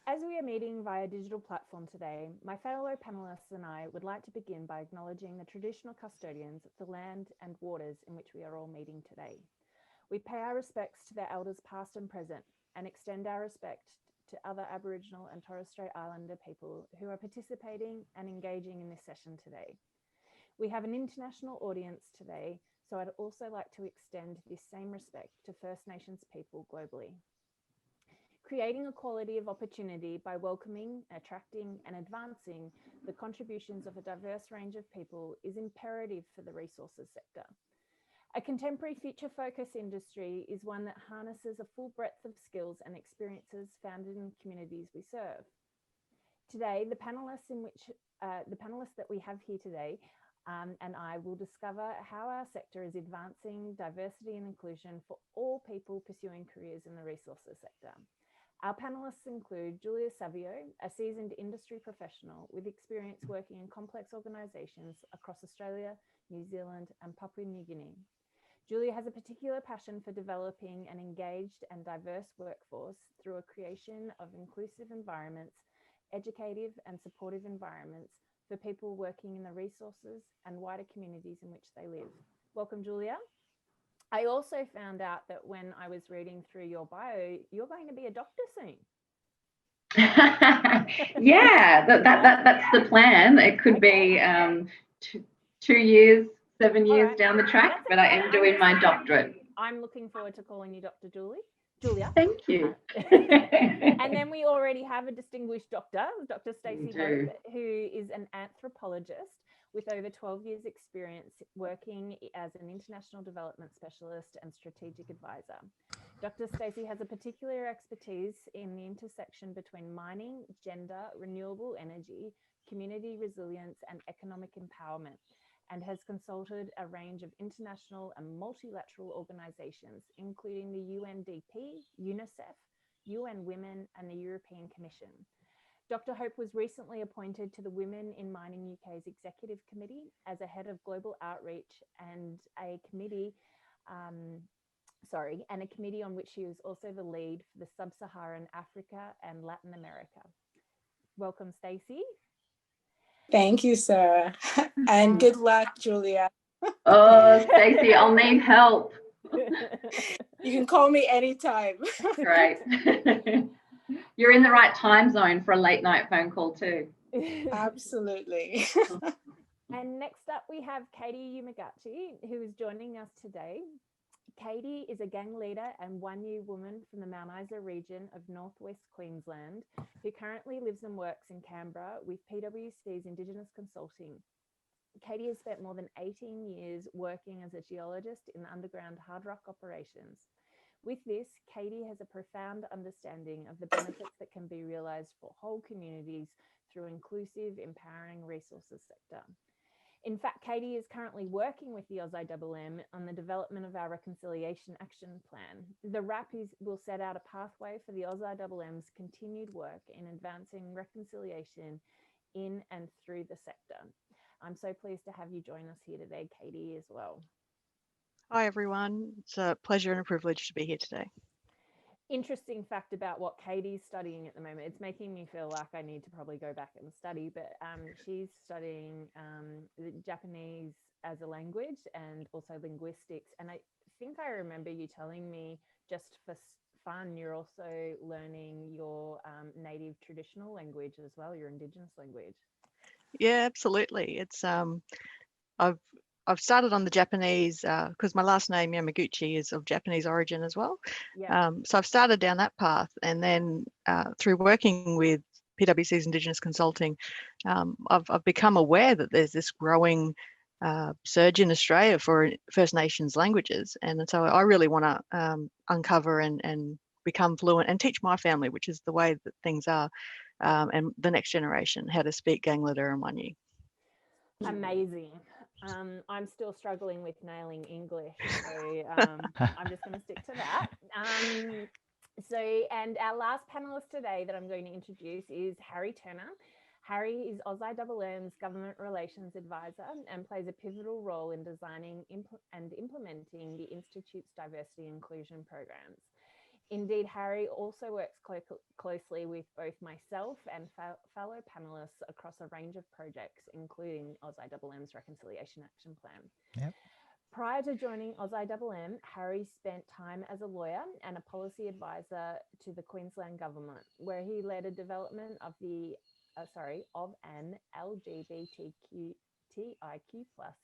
As we are meeting via digital platform today, my fellow panelists and I would like to begin by acknowledging the traditional custodians of the land and waters in which we are all meeting today. We pay our respects to their elders past and present and extend our respect to other Aboriginal and Torres Strait Islander people who are participating and engaging in this session today. We have an international audience today, so I'd also like to extend this same respect to First Nations people globally. Creating equality of opportunity by welcoming, attracting and advancing the contributions of a diverse range of people is imperative for the resources sector. A contemporary future-focused industry is one that harnesses a full breadth of skills and experiences found in communities we serve. Today, the panelists that we have here today and I will discover how our sector is advancing diversity and inclusion for all people pursuing careers in the resources sector. Our panelists include Giulia Savio, a seasoned industry professional with experience working in complex organisations across Australia, New Zealand and Papua New Guinea. Giulia has a particular passion for developing an engaged and diverse workforce through a creation of inclusive environments, educative and supportive environments for people working in the resources and wider communities in which they live. Welcome, Giulia. I also found out that when I was reading through your bio, you're going to be a doctor soon. Yeah, that's the plan. It could be 2 years, 7 years down the track, but I am doing my doctorate. I'm looking forward to calling you Dr. Giulia. Thank you. And then we already have a distinguished doctor, Dr. Stacy, who is an anthropologist with over 12 years experience working as an international development specialist and strategic advisor. Dr. Stacy has a particular expertise in the intersection between mining, gender, renewable energy, community resilience, and economic empowerment, and has consulted a range of international and multilateral organisations, including the UNDP, UNICEF, UN Women, and the European Commission. Dr. Hope was recently appointed to the Women in Mining UK's Executive Committee as a head of global outreach and a committee on which she was also the lead for the Sub-Saharan Africa and Latin America. Welcome, Stacy. Thank you, Sarah. And good luck, Giulia. Oh, Stacy, I'll need help. You can call me anytime. Great. You're in the right time zone for a late night phone call too. Absolutely. And next up we have Katie Yamaguchi, who is joining us today. Katie is a gang leader and Wanyu woman from the Mount Isa region of northwest Queensland, who currently lives and works in Canberra with PwC's Indigenous Consulting. Katie has spent more than 18 years working as a geologist in underground hard rock operations. With this, Katie has a profound understanding of the benefits that can be realised for whole communities through inclusive, empowering resources sector. In fact, Katie is currently working with the AusIMM on the development of our Reconciliation Action Plan. The RAP will set out a pathway for the AusIMM's continued work in advancing reconciliation in and through the sector. I'm so pleased to have you join us here today, Katie, as well. Hi, everyone. It's a pleasure and a privilege to be here today. Interesting fact about what Katie's studying at the moment. It's making me feel like I need to probably go back and study, but she's studying Japanese as a language and also linguistics. And I think I remember you telling me, just for fun, you're also learning your native traditional language as well, your Indigenous language. Yeah, absolutely. It's I've started on the Japanese because my last name Yamaguchi is of Japanese origin as well. Yeah. So I've started down that path, and then through working with PwC's Indigenous Consulting, I've become aware that there's this growing surge in Australia for First Nations languages, and so I really want to uncover and become fluent and teach my family, which is the way that things are, and the next generation how to speak Ganglada and Wanyu. Amazing. I'm still struggling with nailing English, so I'm just going to stick to that. And our last panelist today that I'm going to introduce is Harry Turner. Harry is AusIMM's Government Relations Advisor and plays a pivotal role in designing and implementing the Institute's diversity and inclusion programs. Indeed, Harry also works closely with both myself and fellow panelists across a range of projects, including AusIMM's Reconciliation Action Plan. Yep. Prior to joining AusIMM, Harry spent time as a lawyer and a policy advisor to the Queensland government, where he led a development of an LGBTIQ+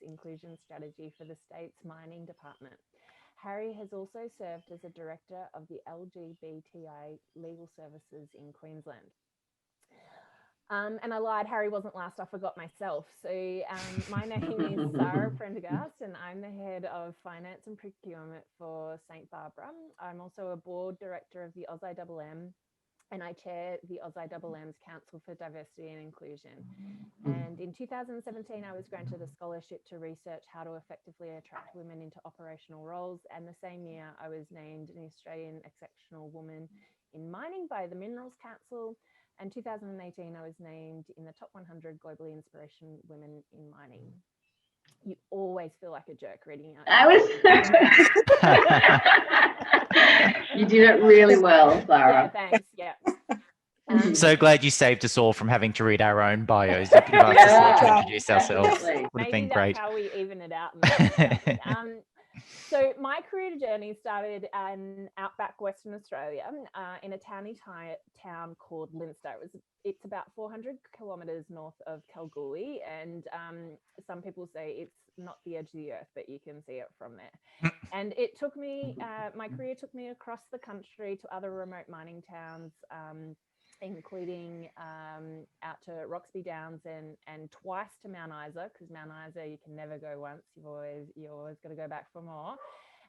inclusion strategy for the state's mining department. Harry has also served as a director of the LGBTI Legal Services in Queensland. And I lied, Harry wasn't last, I forgot myself. So my name is Sara Prendergast, and I'm the head of finance and procurement for St. Barbara. I'm also a board director of the AusIMM, and I chair the AusIMM's Council for Diversity and Inclusion. And in 2017, I was granted a scholarship to research how to effectively attract women into operational roles. And the same year, I was named an Australian Exceptional Woman in Mining by the Minerals Council. And 2018, I was named in the top 100 globally inspirational women in mining. You always feel like a jerk reading out. You did it really well, Clara. Yeah, thanks. Yeah. So glad you saved us all from having to read our own bios. If you'd asked us all to introduce ourselves, Absolutely. would have Maybe been great. that's how we even it out. So my career journey started in outback Western Australia in a town called Leinster. It's about 400 kilometres north of Kalgoorlie, and some people say it's not the edge of the earth, but you can see it from there. And it took me, my career took me across the country to other remote mining towns, including out to Roxby Downs and twice to Mount Isa, because Mount Isa you can never go once, you always got to go back for more.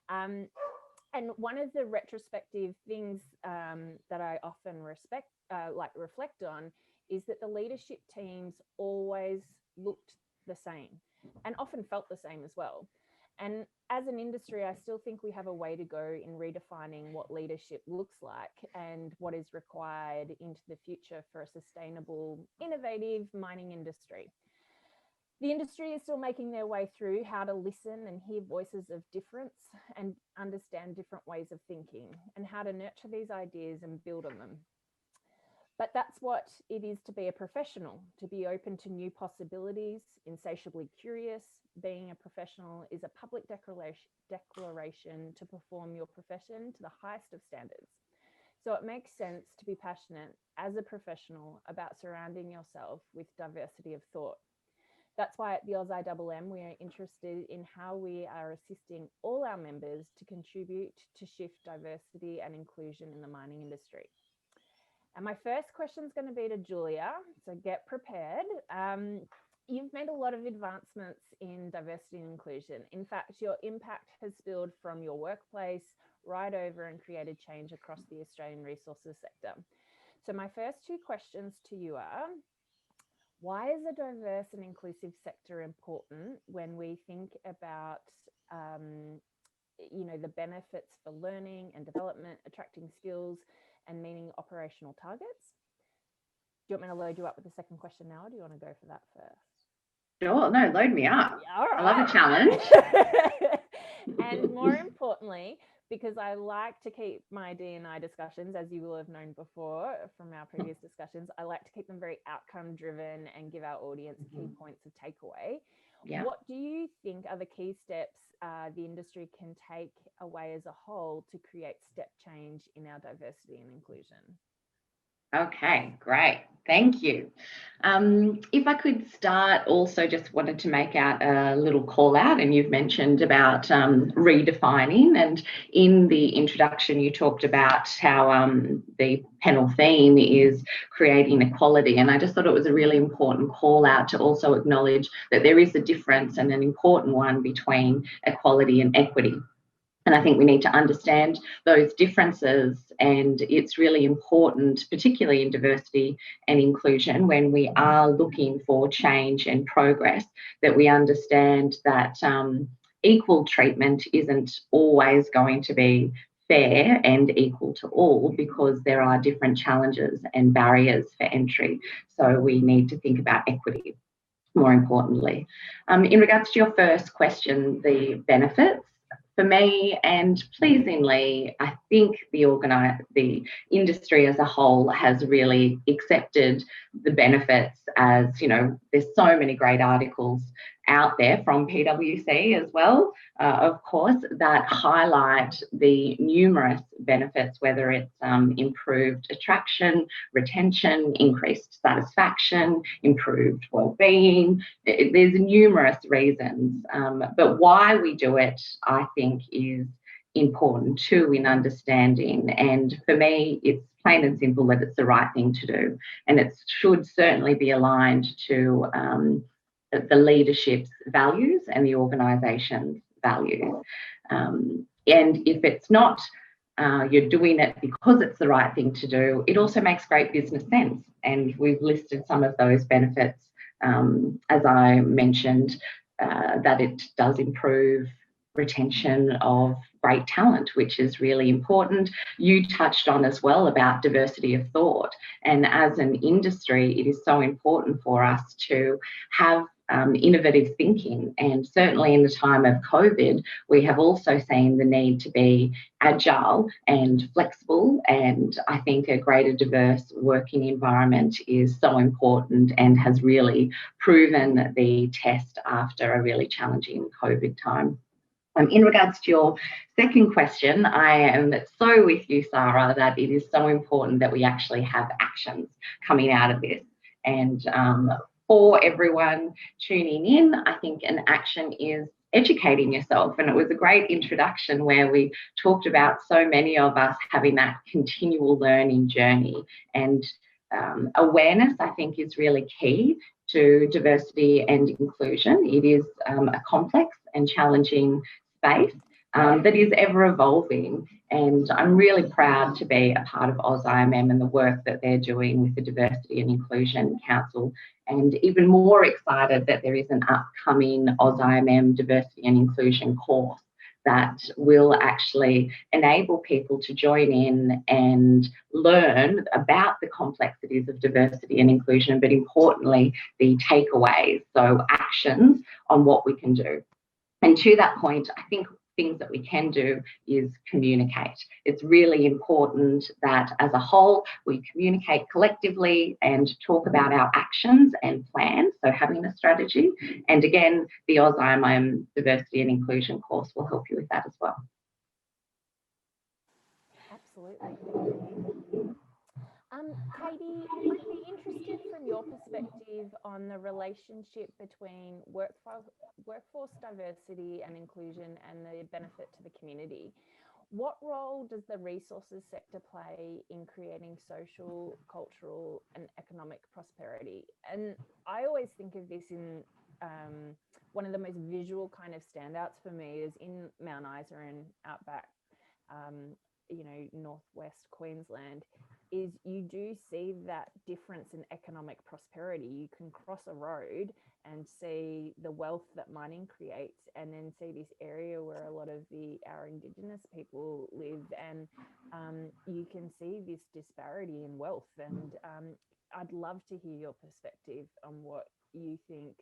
And one of the retrospective things that I often reflect on is that the leadership teams always looked the same and often felt the same as well. And as an industry, I still think we have a way to go in redefining what leadership looks like and what is required into the future for a sustainable, innovative mining industry. The industry is still making their way through how to listen and hear voices of difference and understand different ways of thinking and how to nurture these ideas and build on them. But that's what it is to be a professional, to be open to new possibilities, insatiably curious. Being a professional is a public declaration to perform your profession to the highest of standards. So it makes sense to be passionate as a professional about surrounding yourself with diversity of thought. That's why at the AusIMM, we are interested in how we are assisting all our members to contribute to shift diversity and inclusion in the mining industry. And my first question is going to be to Giulia, so get prepared. You've made a lot of advancements in diversity and inclusion. In fact, your impact has spilled from your workplace right over and created change across the Australian resources sector. So my first two questions to you are, why is a diverse and inclusive sector important when we think about the benefits for learning and development, attracting skills, and meeting operational targets? Do you want me to load you up with the second question now, or do you want to go for that first? Sure, no, load me up. Yeah, all right. I love a challenge. And more importantly, because I like to keep my D&I discussions, as you will have known before from our previous discussions, I like to keep them very outcome driven and give our audience key points of takeaway. Yeah. What do you think are the key steps the industry can take away as a whole to create step change in our diversity and inclusion? Okay, great. Thank you. If I could start, also just wanted to make out a little call out, and you've mentioned about redefining, and in the introduction you talked about how the panel theme is creating equality, and I just thought it was a really important call out to also acknowledge that there is a difference, and an important one, between equality and equity. And I think we need to understand those differences, and it's really important, particularly in diversity and inclusion, when we are looking for change and progress, that we understand that equal treatment isn't always going to be fair and equal to all, because there are different challenges and barriers for entry. So we need to think about equity more importantly. In regards to your first question, the benefits for me, and pleasingly, I think the industry as a whole has really accepted the benefits. As you know, there's so many great articles out there from PwC as well, of course, that highlight the numerous benefits, whether it's improved attraction, retention, increased satisfaction, improved well-being. There's numerous reasons, but why we do it, I think, is important too in understanding. And for me, it's plain and simple that it's the right thing to do, and it should certainly be aligned to the leadership's values and the organisation's values. And if it's not, you're doing it because it's the right thing to do, it also makes great business sense. And we've listed some of those benefits, as I mentioned, that it does improve retention of great talent, which is really important. You touched on as well about diversity of thought. And as an industry, it is so important for us to have innovative thinking. And certainly in the time of COVID, we have also seen the need to be agile and flexible. And I think a greater diverse working environment is so important and has really proven the test after a really challenging COVID time. In regards to your second question, I am so with you, Sara, that it is so important that we actually have actions coming out of this. And for everyone tuning in, I think an action is educating yourself. And it was a great introduction where we talked about so many of us having that continual learning journey. And awareness, I think, is really key to diversity and inclusion. It is a complex and challenging space that is ever evolving. And I'm really proud to be a part of AusIMM and the work that they're doing with the Diversity and Inclusion Council, and even more excited that there is an upcoming AusIMM Diversity and Inclusion course that will actually enable people to join in and learn about the complexities of diversity and inclusion, but importantly, the takeaways, so actions on what we can do. And to that point, I think things that we can do is communicate. It's really important that as a whole, we communicate collectively and talk about our actions and plans, so having a strategy. And again, the AusIMM Diversity and Inclusion course will help you with that as well. Absolutely. Katie, I'd be interested from your perspective on the relationship between workforce diversity and inclusion and the benefit to the community. What role does the resources sector play in creating social, cultural and economic prosperity? And I always think of this in one of the most visual kind of standouts for me is in Mount Isa and outback, northwest Queensland, is you do see that difference in economic prosperity. You can cross a road and see the wealth that mining creates, and then see this area where a lot of our Indigenous people live, and you can see this disparity in wealth. And I'd love to hear your perspective on what you think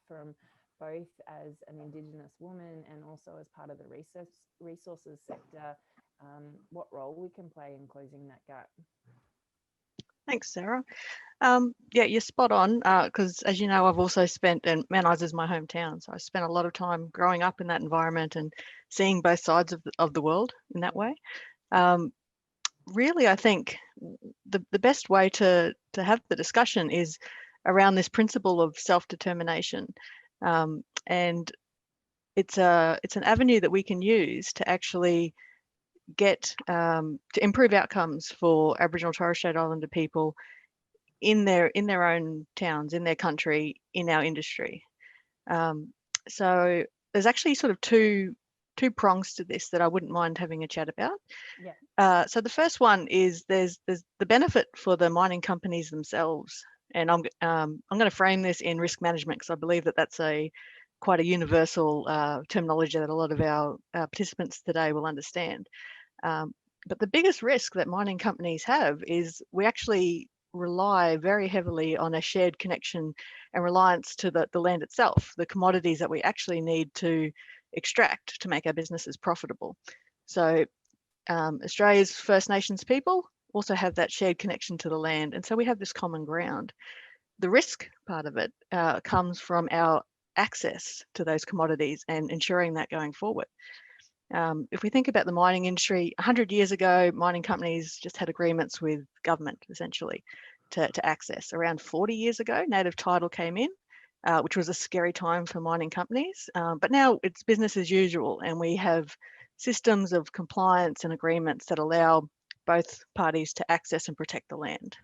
from both as an Indigenous woman and also as part of the resources sector, what role we can play in closing that gap. Thanks, Sarah. Yeah, you're spot on, because as you know, I've also spent, and Mount Isa is my hometown, so I spent a lot of time growing up in that environment and seeing both sides of the world in that way. Really, I think the best way to have the discussion is around this principle of self-determination, and it's an avenue that we can use to actually get to improve outcomes for Aboriginal Torres Strait Islander people in their own towns, in their country, in our industry. So there's actually sort of two prongs to this that I wouldn't mind having a chat about. Yeah. So the first one is there's the benefit for the mining companies themselves, and I'm going to frame this in risk management because I believe that that's quite a universal terminology that a lot of our participants today will understand. But the biggest risk that mining companies have is we actually rely very heavily on a shared connection and reliance to the land itself, the commodities that we actually need to extract to make our businesses profitable. So Australia's First Nations people also have that shared connection to the land. And so we have this common ground. The risk part of it comes from our access to those commodities and ensuring that going forward. If we think about the mining industry, 100 years ago, mining companies just had agreements with government, essentially, to access. Around 40 years ago, native title came in, which was a scary time for mining companies. But now it's business as usual, and we have systems of compliance and agreements that allow both parties to access and protect the land.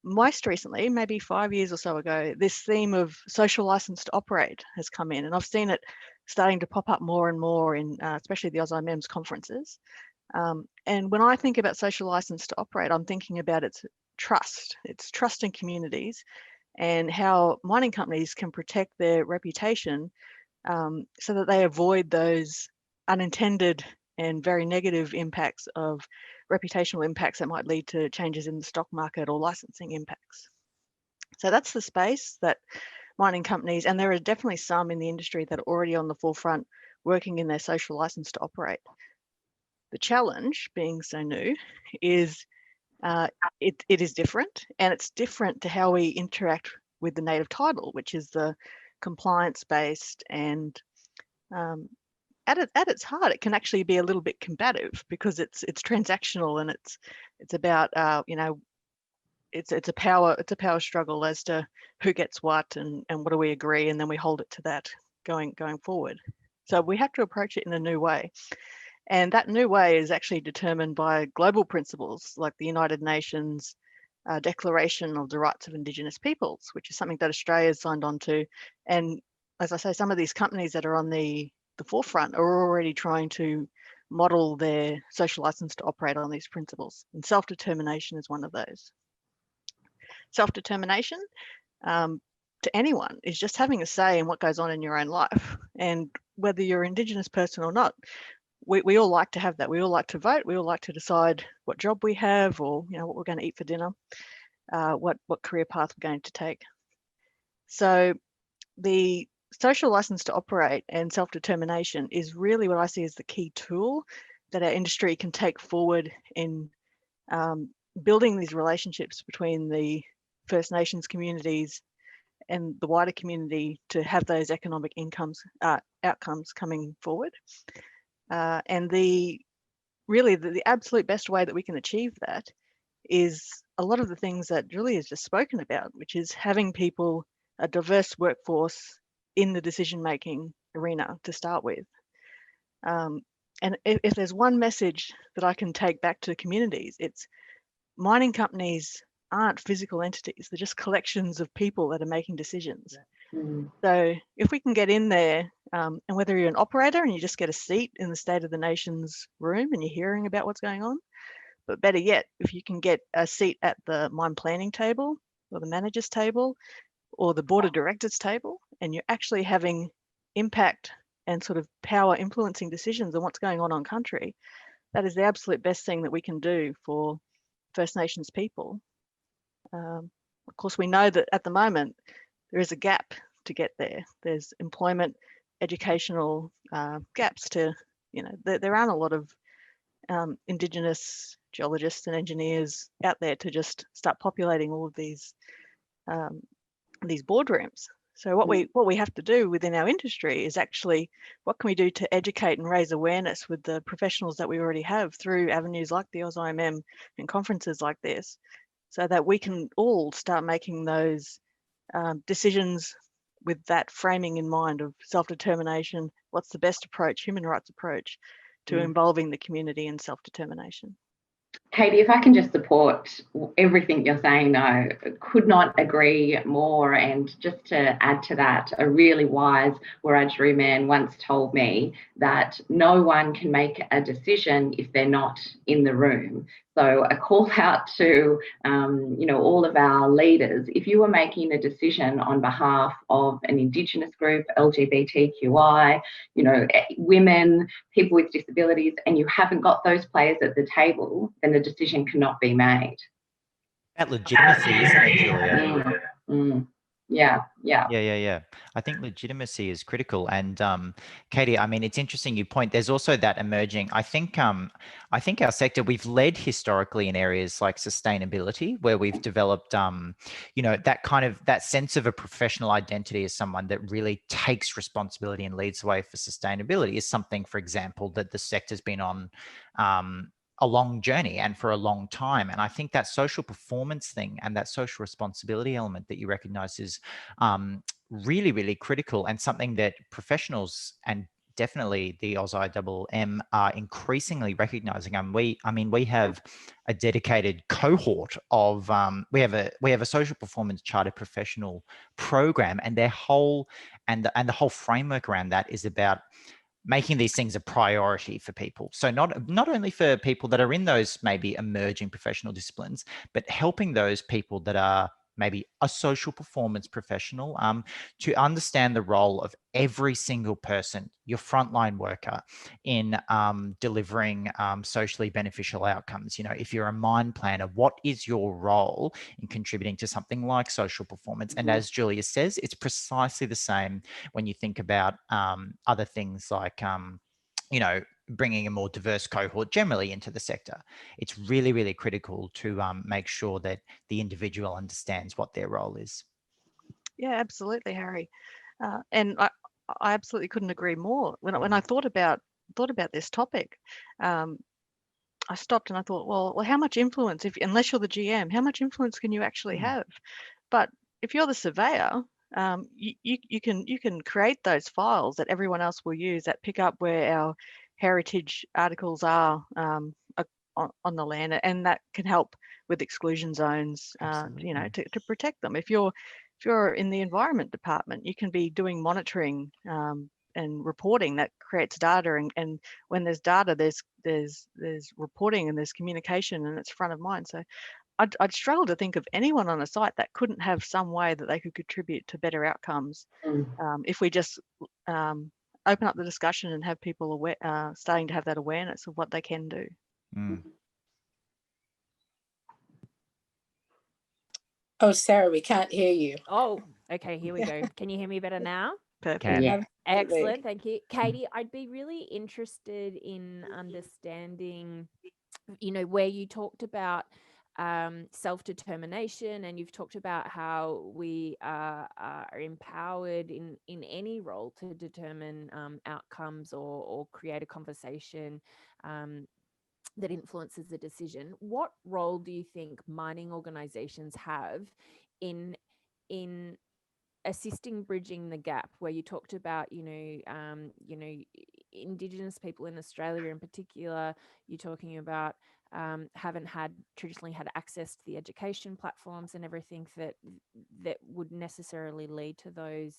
Most recently, maybe 5 years or so ago, this theme of social license to operate has come in, and I've seen it starting to pop up more and more in especially the AusIMM's conferences. And when I think about social license to operate, I'm thinking about its trust in communities and how mining companies can protect their reputation so that they avoid those unintended and very negative impacts of reputational impacts that might lead to changes in the stock market or licensing impacts. So that's the space that mining companies, and there are definitely some in the industry that are already on the forefront working in their social license to operate. The challenge, being so new, is it is different, and it's different to how we interact with the native title, which is the compliance-based, and at its heart, it can actually be a little bit combative because it's transactional, and it's about it's a power struggle as to who gets what and what do we agree, and then we hold it to that going forward. So we have to approach it in a new way. And that new way is actually determined by global principles like the United Nations Declaration of the Rights of Indigenous Peoples, which is something that Australia has signed on to. And as I say, some of these companies that are on the forefront are already trying to model their social license to operate on these principles. And self-determination is one of those. Self-determination to anyone is just having a say in what goes on in your own life. And whether you're an Indigenous person or not, we all like to have that. We all like to vote. We all like to decide what job we have, or what we're going to eat for dinner, what career path we're going to take. So the social license to operate and self-determination is really what I see as the key tool that our industry can take forward in building these relationships between the First Nations communities and the wider community to have those economic outcomes coming forward. And the absolute best way that we can achieve that is a lot of the things that Giulia has just spoken about, which is having people, a diverse workforce in the decision-making arena to start with. And if there's one message that I can take back to communities, it's mining companies aren't physical entities. They're just collections of people that are making decisions. So if we can get in there, and whether you're an operator and you just get a seat in the State of the Nation's room and you're hearing about what's going on, but better yet, if you can get a seat at the mine planning table or the manager's table or the board of directors table, and you're actually having impact and sort of power influencing decisions on what's going on country, that is the absolute best thing that we can do for First Nations people. Of course, we know that at the moment, there is a gap to get there. There's employment, educational gaps to, there aren't a lot of Indigenous geologists and engineers out there to just start populating all of these boardrooms. So what we have to do within our industry is actually, what can we do to educate and raise awareness with the professionals that we already have through avenues like the AusIMM and conferences like this, so that we can all start making those decisions with that framing in mind of self-determination. What's the best approach, human rights approach, to involving the community in self-determination? Katie, if I can just support everything you're saying, I could not agree more. And just to add to that, a really wise Wiradjuri man once told me that no one can make a decision if they're not in the room. So a call out to, all of our leaders, if you are making a decision on behalf of an Indigenous group, LGBTQI, women, people with disabilities, and you haven't got those players at the table, then the decision cannot be made. That legitimacy, isn't it, Giulia? Yeah. Yeah. I think legitimacy is critical. And Katie, I mean, it's interesting you point. There's also that emerging. I think our sector, we've led historically in areas like sustainability, where we've developed that sense of a professional identity as someone that really takes responsibility and leads the way for sustainability is something, for example, that the sector's been on a long journey and for a long time. And I think that social performance thing and that social responsibility element that you recognize is really, really critical, and something that professionals and definitely the AusIMM are increasingly recognizing. We have a dedicated cohort of we have a social performance chartered professional program, and the whole framework around that is about making these things a priority for people. So not only for people that are in those maybe emerging professional disciplines, but helping those people that are maybe a social performance professional to understand the role of every single person, your frontline worker, in delivering socially beneficial outcomes. You know, if you're a mine planner, what is your role in contributing to something like social performance? And as Giulia says, it's precisely the same when you think about other things like bringing a more diverse cohort generally into the sector. It's really, really critical to make sure that the individual understands what their role is. Yeah, absolutely, Harry. And I absolutely couldn't agree more. When I thought about this topic, I stopped and I thought, well, how much influence, unless you're the GM, how much influence can you actually have? But if you're the surveyor, you can create those files that everyone else will use that pick up where our heritage articles are on the land, and that can help with exclusion zones, to protect them. If you're in the environment department, you can be doing monitoring and reporting that creates data, and when there's data, there's reporting and there's communication, and it's front of mind. So I'd struggle to think of anyone on a site that couldn't have some way that they could contribute to better outcomes if we just open up the discussion and have people aware, starting to have that awareness of what they can do. Oh, Sarah, we can't hear you. Oh, okay, here we go. Can you hear me better now? Perfect. Yeah. Excellent, thank you. Katie, I'd be really interested in understanding, where you talked about self-determination, and you've talked about how we are empowered in any role to determine outcomes or create a conversation that influences the decision. What role do you think mining organizations have in assisting bridging the gap, where you talked about Indigenous people in Australia in particular? You're talking about haven't traditionally had access to the education platforms and everything that would necessarily lead to those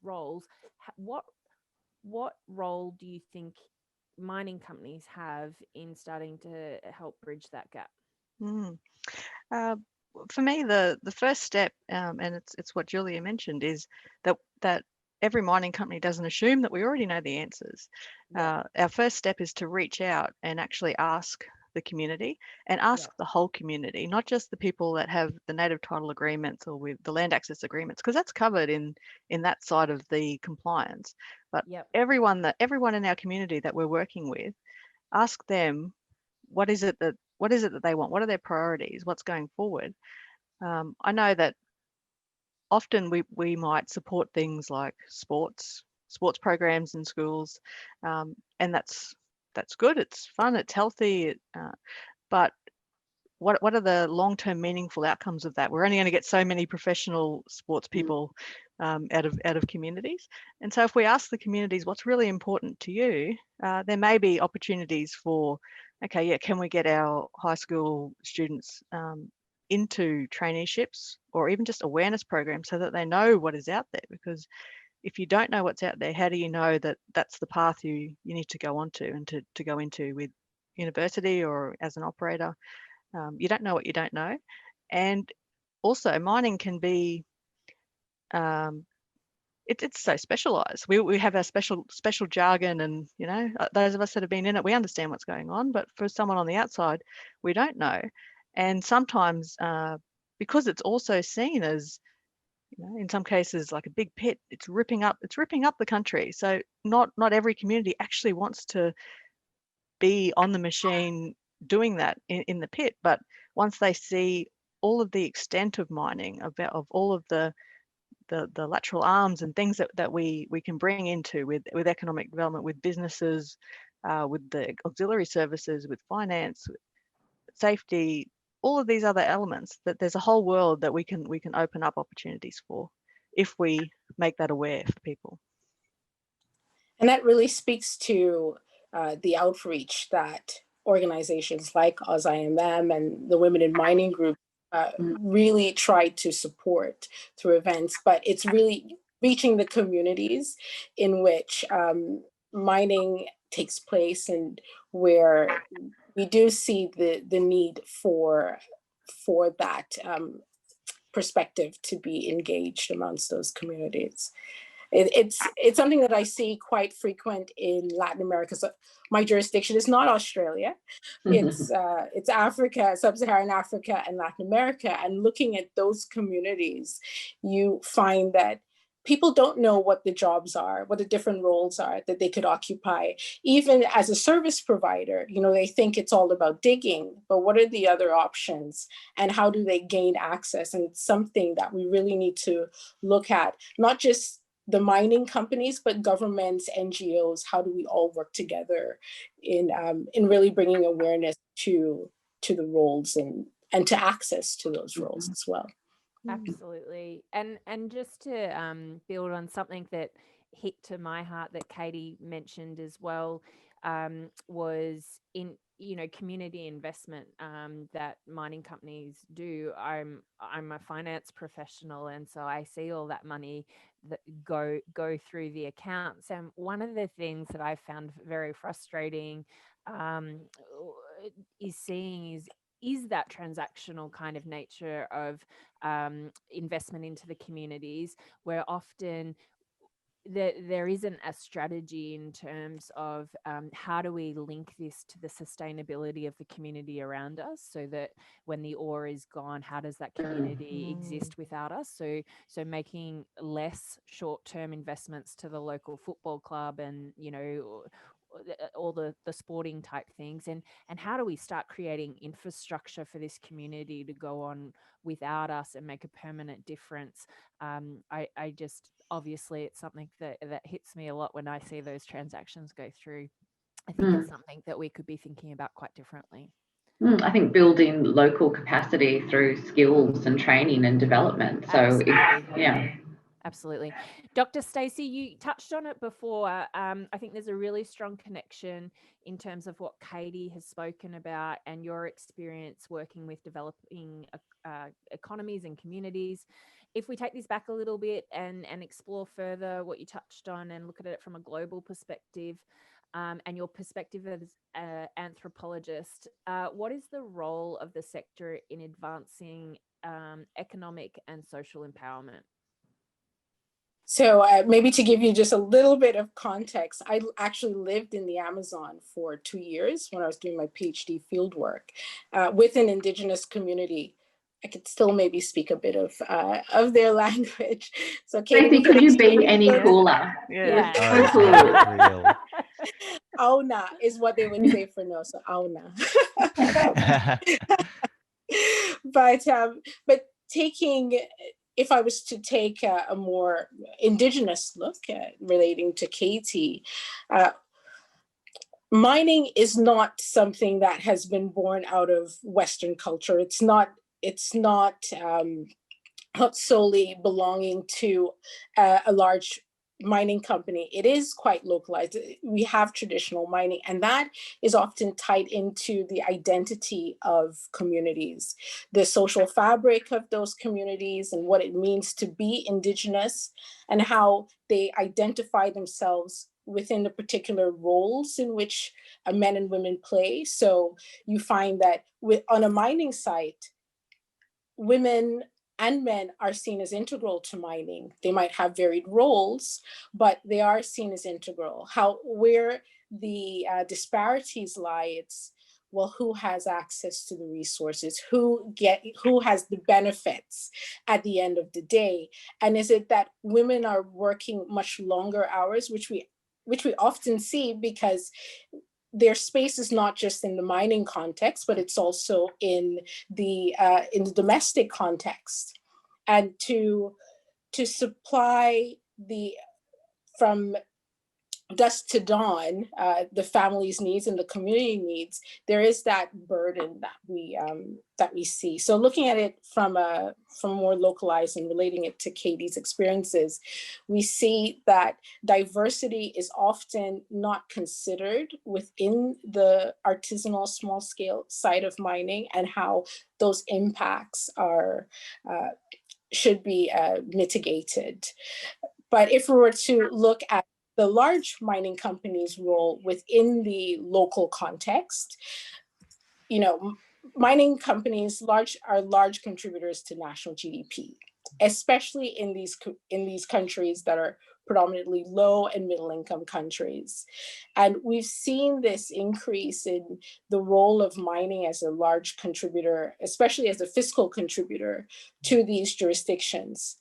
roles. What role do you think mining companies have in starting to help bridge that gap? For me, the first step, and it's what Giulia mentioned, is that every mining company doesn't assume that we already know the answers. Our first step is to reach out and actually ask the community, and ask the whole community, not just the people that have the native title agreements or with the land access agreements, because that's covered in that side of the compliance. But everyone in our community that we're working with, ask them what is it that they want, what are their priorities, what's going forward. I know that often we might support things like sports programs in schools, and that's good, it's fun, it's healthy, but what are the long-term meaningful outcomes of that? We're only going to get so many professional sports people out of communities. And so if we ask the communities what's really important to you, there may be opportunities for, can we get our high school students into traineeships or even just awareness programs so that they know what is out there? Because if you don't know what's out there, how do you know that that's the path you need to go onto and to go into with university or as an operator? You don't know what you don't know. And also mining can be, it's so specialized. We have our special jargon, and those of us that have been in it, we understand what's going on, but for someone on the outside, we don't know. And sometimes because it's also seen as You know, in some cases, like a big pit, it's ripping up the country. So not every community actually wants to be on the machine doing that in the pit. But once they see all of the extent of mining, of all of the lateral arms and things that we can bring into with economic development, with businesses, with the auxiliary services, with finance, with safety, all of these other elements, that there's a whole world that we can open up opportunities for if we make that aware for people. And that really speaks to the outreach that organizations like AusIMM and the Women in Mining Group really try to support through events, but it's really reaching the communities in which mining takes place, and where we do see the need for that perspective to be engaged amongst those communities. It's something that I see quite frequent in Latin America. So my jurisdiction is not Australia. It's Africa, Sub-Saharan Africa and Latin America. And looking at those communities, you find that people don't know what the jobs are, what the different roles are that they could occupy. Even as a service provider, you know, they think it's all about digging, but what are the other options and how do they gain access? And it's something that we really need to look at, not just the mining companies, but governments, NGOs. How do we all work together in really bringing awareness to the roles and to access to those roles as well? Absolutely. And just to build on something that hit to my heart that Katie mentioned as well, was in, you know, community investment that mining companies do. I'm a finance professional, and so I see all that money that go through the accounts. And one of the things that I found very frustrating is seeing is that transactional kind of nature of investment into the communities, where often there isn't a strategy in terms of how do we link this to the sustainability of the community around us, so that when the ore is gone, how does that community exist without us? So making less short-term investments to the local football club and, you know, all the sporting type things, and how do we start creating infrastructure for this community to go on without us and make a permanent difference. I just, obviously it's something that hits me a lot when I see those transactions go through. I think it's something that we could be thinking about quite differently. I think building local capacity through skills and training and development. So Absolutely. Dr. Stacy, you touched on it before. I think there's a really strong connection in terms of what Katie has spoken about and your experience working with developing economies and communities. If we take this back a little bit and explore further what you touched on and look at it from a global perspective, and your perspective as an anthropologist, what is the role of the sector in advancing economic and social empowerment? So maybe to give you just a little bit of context, I actually lived in the Amazon for 2 years when I was doing my PhD fieldwork with an Indigenous community. I could still maybe speak a bit of their language. So Katie, could you be any cooler? Yeah. So cool. Auna is what they would say for no, so Auna. But taking, if I was to take a more Indigenous look at relating to Katie, mining is not something that has been born out of Western culture. It's not solely belonging to a large mining company. It is quite localized. We have traditional mining, and that is often tied into the identity of communities, the social fabric of those communities, and what it means to be Indigenous, and how they identify themselves within the particular roles in which men and women play. So you find that on a mining site, women and men are seen as integral to mining. They might have varied roles, but they are seen as integral. Where the disparities lie, it's well, who has access to the resources, who has the benefits at the end of the day? And is it that women are working much longer hours, which we often see, because their space is not just in the mining context, but it's also in the domestic context. And to supply from dusk to dawn, the family's needs and the community needs, there is that burden that we see. So looking at it from more localized and relating it to Katie's experiences, we see that diversity is often not considered within the artisanal small scale side of mining, and how those impacts should be mitigated. But if we were to look at the large mining companies' role within the local context, mining companies are large contributors to national GDP, especially in these countries that are predominantly low and middle income countries. And we've seen this increase in the role of mining as a large contributor, especially as a fiscal contributor to these jurisdictions.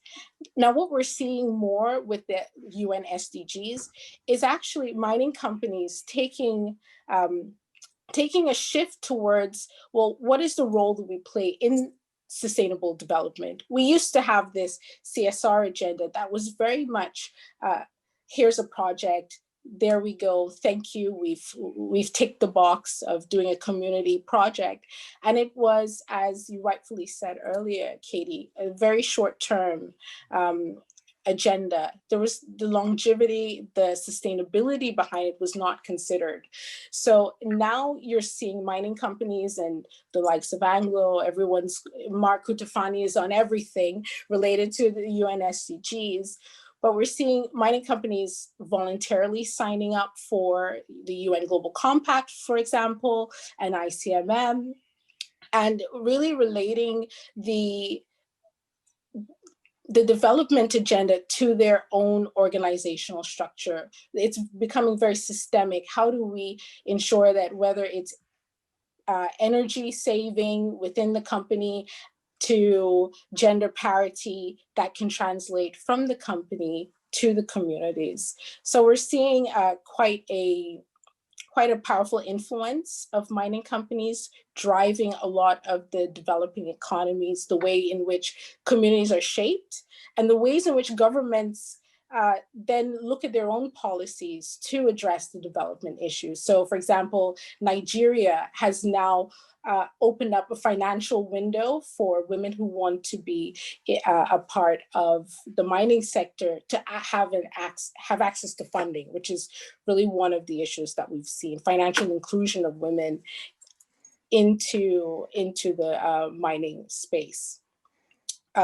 Now, what we're seeing more with the UN SDGs is actually mining companies taking a shift towards, well, what is the role that we play in sustainable development? We used to have this CSR agenda that was very much, here's a project, there we go, thank you, we've ticked the box of doing a community project. And it was, as you rightfully said earlier, Katie, a very short-term agenda. There was the longevity, the sustainability behind it was not considered. So now you're seeing mining companies and the likes of Anglo, Mark Kutafani is on everything related to the UN SDGs. But we're seeing mining companies voluntarily signing up for the UN Global Compact, for example, and AusIMM, and really relating the development agenda to their own organizational structure. It's becoming very systemic. How do we ensure that, whether it's energy saving within the company to gender parity, that can translate from the company to the communities? So we're seeing quite a powerful influence of mining companies driving a lot of the developing economies, the way in which communities are shaped, and the ways in which governments then look at their own policies to address the development issues. So, for example, Nigeria has now opened up a financial window for women who want to be a part of the mining sector to have access to funding, which is really one of the issues that we've seen: financial inclusion of women into the mining space.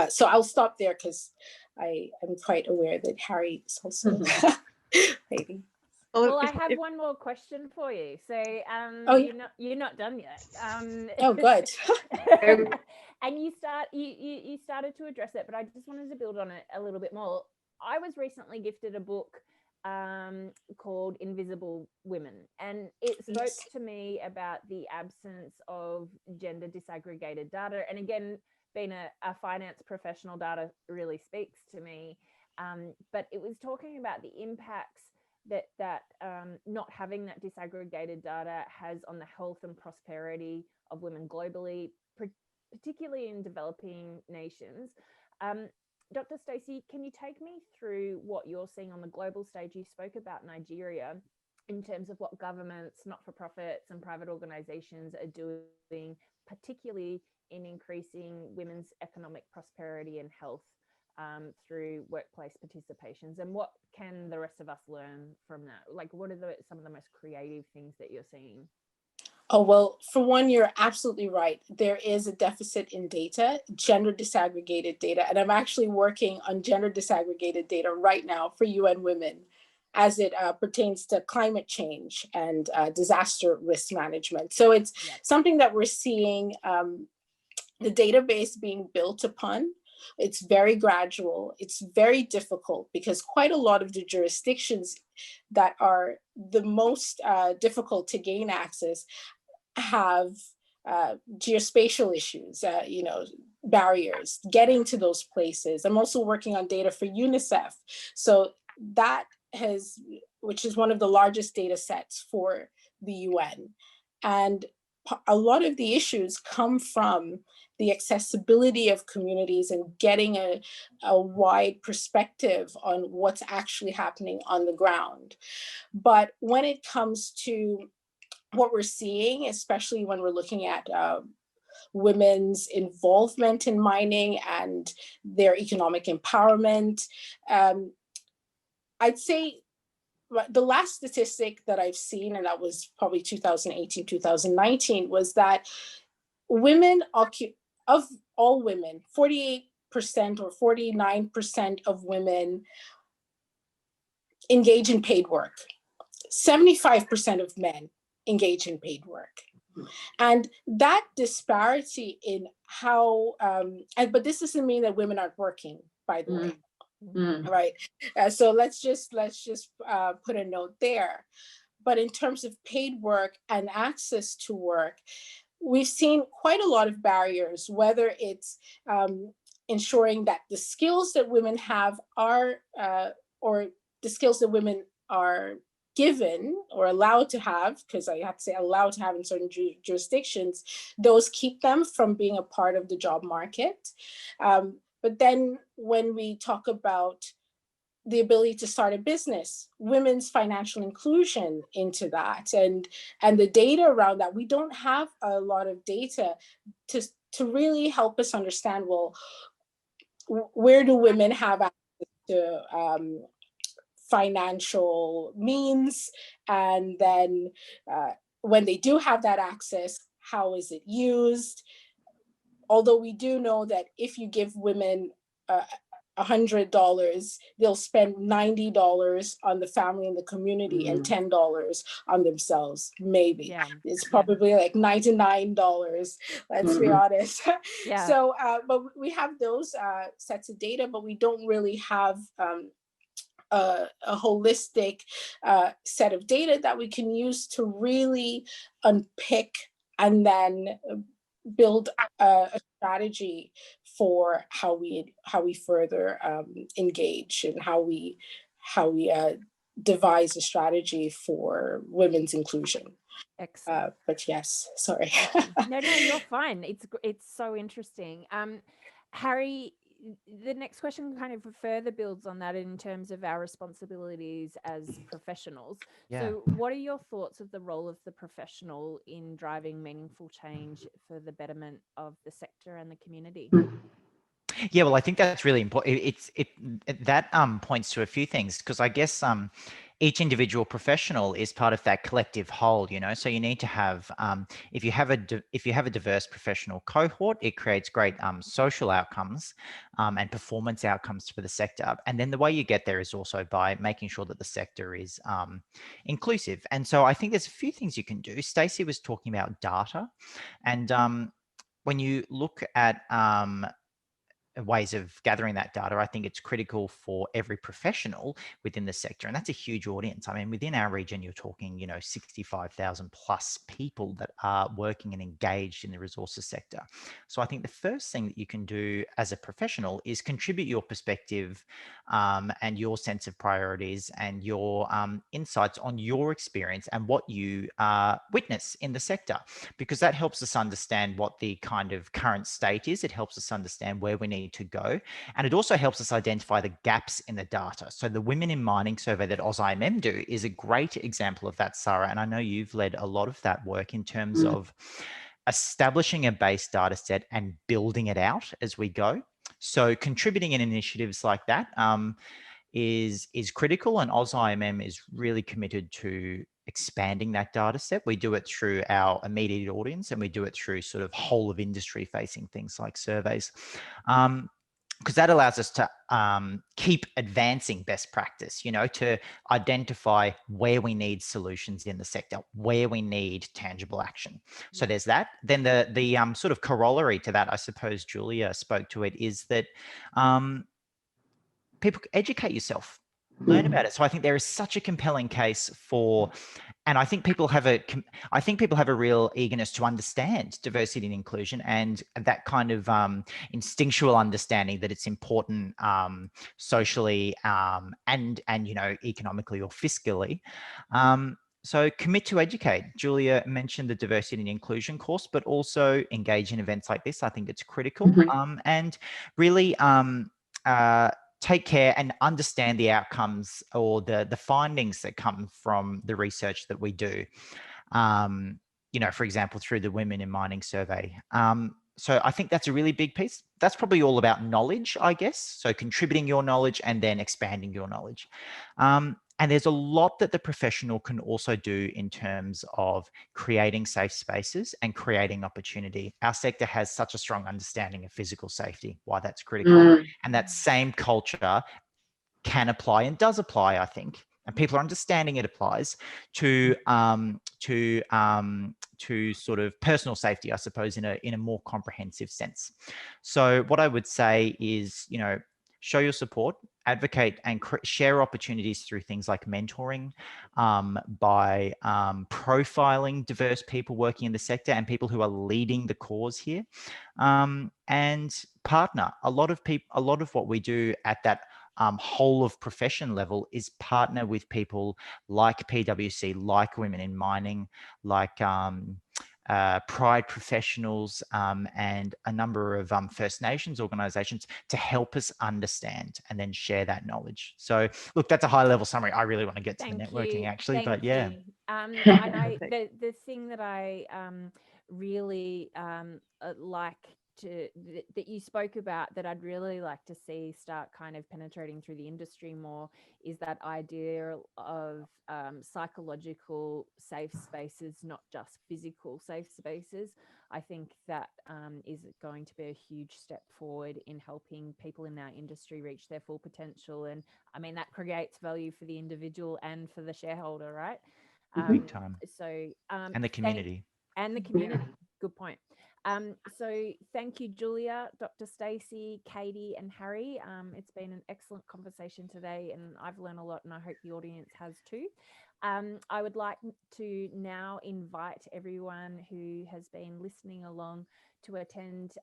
So I'll stop there because I am quite aware that Harry is also maybe. Well, I have one more question for you. So you're not done yet. Oh, good. And you started to address it, but I just wanted to build on it a little bit more. I was recently gifted a book called Invisible Women, and it spoke to me about the absence of gender disaggregated data. And again, being a finance professional, data really speaks to me. But it was talking about the impacts that not having that disaggregated data has on the health and prosperity of women globally, particularly in developing nations. Dr. Stacy, can you take me through what you're seeing on the global stage? You spoke about Nigeria in terms of what governments, not-for-profits and private organizations are doing, particularly in increasing women's economic prosperity and health through workplace participations, and what can the rest of us learn from that? Like, what are some of the most creative things that you're seeing? Oh, well, for one, you're absolutely right. There is a deficit in data, gender disaggregated data, and I'm actually working on gender disaggregated data right now for UN Women as it pertains to climate change and disaster risk management. So it's something that we're seeing the database being built upon. It's very gradual. It's very difficult because quite a lot of the jurisdictions that are the most difficult to gain access have geospatial issues, barriers, getting to those places. I'm also working on data for UNICEF. So that which is one of the largest data sets for the UN. And a lot of the issues come from the accessibility of communities and getting a wide perspective on what's actually happening on the ground. But when it comes to what we're seeing, especially when we're looking at women's involvement in mining and their economic empowerment, I'd say the last statistic that I've seen, and that was probably 2018, 2019, was that women of all women, 48% or 49% of women engage in paid work. 75% of men engage in paid work. And that disparity in how, but this doesn't mean that women aren't working, by the way. Right. So let's just put a note there. But in terms of paid work and access to work, we've seen quite a lot of barriers, whether it's ensuring that the skills that women have are, or the skills that women are given or allowed to have, because I have to say allowed to have in certain jurisdictions, those keep them from being a part of the job market. But then when we talk about the ability to start a business, women's financial inclusion into that, and the data around that, we don't have a lot of data to really help us understand, well, where do women have access to financial means, and then when they do have that access, how is it used? Although we do know that if you give women $100, they'll spend $90 on the family and the community and $10 on themselves, maybe. Yeah. It's probably like $99, let's be honest. Yeah. So, but we have those sets of data, but we don't really have a holistic set of data that we can use to really unpick and then build a strategy for how we further engage, and how we devise a strategy for women's inclusion. Excellent. But yes, sorry. No, you're fine. It's so interesting. Harry, the next question kind of further builds on that in terms of our responsibilities as professionals. Yeah. So what are your thoughts of the role of the professional in driving meaningful change for the betterment of the sector and the community? Yeah, well, I think that's really important. That points to a few things, because I guess each individual professional is part of that collective whole, so you need to have, if you have a diverse professional cohort, it creates great social outcomes and performance outcomes for the sector. And then the way you get there is also by making sure that the sector is inclusive. And so I think there's a few things you can do. Stacy was talking about data, and when you look at ways of gathering that data, I think it's critical for every professional within the sector. And that's a huge audience. I mean, within our region, you're talking, 65,000 plus people that are working and engaged in the resources sector. So I think the first thing that you can do as a professional is contribute your perspective and your sense of priorities and your insights on your experience and what you witness in the sector, because that helps us understand what the kind of current state is. It helps us understand where we need to go. And it also helps us identify the gaps in the data. So the Women in Mining survey that AusIMM do is a great example of that, Sara. And I know you've led a lot of that work in terms of establishing a base data set and building it out as we go. So contributing in initiatives like that is critical. And AusIMM is really committed to expanding that data set. We do it through our immediate audience, and we do it through sort of whole of industry facing things like surveys, because that allows us to keep advancing best practice, to identify where we need solutions in the sector, where we need tangible action. So there's that. Then the sort of corollary to that, I suppose Giulia spoke to it, is that people educate yourself. learn about it. So I think there is such a compelling case for, and I think people have a real eagerness to understand diversity and inclusion, and that kind of instinctual understanding that it's important socially and economically or fiscally. So commit to educate. Giulia mentioned the diversity and inclusion course, but also engage in events like this. I think it's critical, and really take care and understand the outcomes or the findings that come from the research that we do. For example, through the Women in Mining survey. So I think that's a really big piece. That's probably all about knowledge, I guess. So contributing your knowledge and then expanding your knowledge. And there's a lot that the professional can also do in terms of creating safe spaces and creating opportunity. Our sector has such a strong understanding of physical safety, why that's critical. And that same culture can apply and does apply, I think, and people are understanding it applies to sort of personal safety, I suppose, in a more comprehensive sense. So what I would say is, show your support, advocate, and share opportunities through things like mentoring, by profiling diverse people working in the sector and people who are leading the cause here, and partner. A lot of what we do at that whole of profession level is partner with people like PwC, like Women in Mining, like Pride professionals, and a number of First Nations organisations to help us understand and then share that knowledge. So look, that's a high level summary. I really want to get to the networking actually, but yeah. And the thing that I really like that you spoke about, that I'd really like to see start kind of penetrating through the industry more, is that idea of psychological safe spaces, not just physical safe spaces. I think that is going to be a huge step forward in helping people in our industry reach their full potential. And I mean, that creates value for the individual and for the shareholder, right? Big time. So and the community. Good point. So thank you, Giulia, Dr. Stacy, Katie, and Harry. It's been an excellent conversation today, and I've learned a lot, and I hope the audience has too. I would like to now invite everyone who has been listening along to attend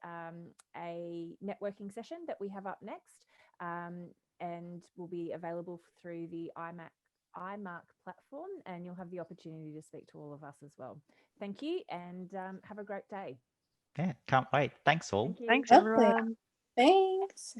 a networking session that we have up next, and will be available through the IMARC platform, and you'll have the opportunity to speak to all of us as well. Thank you, and have a great day. Yeah, can't wait. Thanks all. Thank you. Thanks, Lovely. everyone. Thanks.